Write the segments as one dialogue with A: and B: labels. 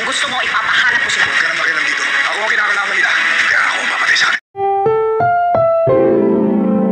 A: Gusto mo ipapahanap ko sila.
B: Huwag ka na makialam dito. Ako ang kinakalaman nila. Kaya ako ang papatay sa akin.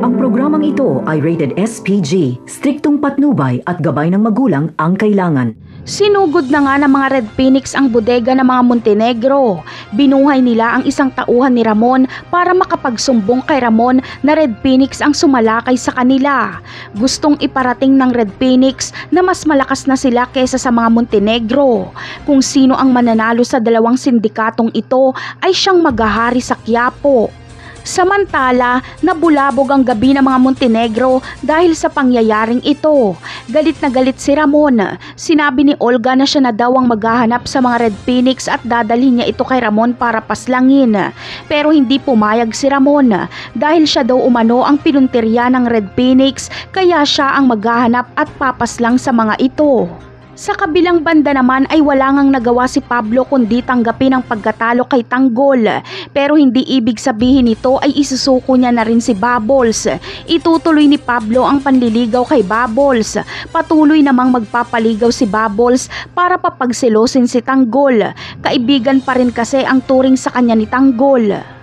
C: Ang programang ito ay rated SPG, striktong patnubay at gabay ng magulang ang kailangan.
D: Sinugod na nga ng mga Red Phoenix ang bodega ng mga Montenegro. Binuhay nila ang isang tauhan ni Ramon para makapagsumbong kay Ramon na Red Phoenix ang sumalakay sa kanila. Gustong iparating ng Red Phoenix na mas malakas na sila kaysa sa mga Montenegro. Kung sino ang mananalo sa dalawang sindikatong ito ay siyang maghahari sa Quiapo. Samantala, nabulabog ang gabi ng mga Montenegro dahil sa pangyayaring ito. Galit na galit si Ramon. Sinabi ni Olga na siya na daw ang maghahanap sa mga Red Phoenix at dadalhin niya ito kay Ramon para paslangin. Pero hindi pumayag si Ramon dahil siya daw umano ang pinuntirya ng Red Phoenix, kaya siya ang maghahanap at papaslang sa mga ito. Sa kabilang banda naman ay wala ngang nagawa si Pablo kundi tanggapin ang pagkatalo kay Tanggol. Pero hindi ibig sabihin nito ay isusuko niya na rin si Bubbles. Itutuloy ni Pablo ang panliligaw kay Bubbles. Patuloy namang magpapaligaw si Bubbles para papagselosin si Tanggol. Kaibigan pa rin kasi ang turing sa kanya ni Tanggol.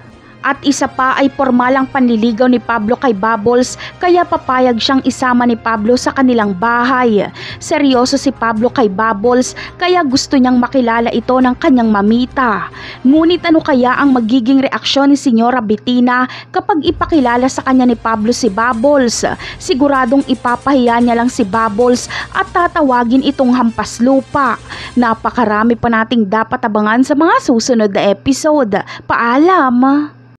D: At isa pa ay pormalang panliligaw ni Pablo kay Bubbles, kaya papayag siyang isama ni Pablo sa kanilang bahay. Seryoso si Pablo kay Bubbles, kaya gusto niyang makilala ito ng kanyang mamita. Ngunit ano kaya ang magiging reaksyon ni Senyora Bettina kapag ipakilala sa kanya ni Pablo si Bubbles? Siguradong ipapahiya niya lang si Bubbles at tatawagin itong hampas lupa. Napakarami pa nating dapat abangan sa mga susunod na episode. Paalam!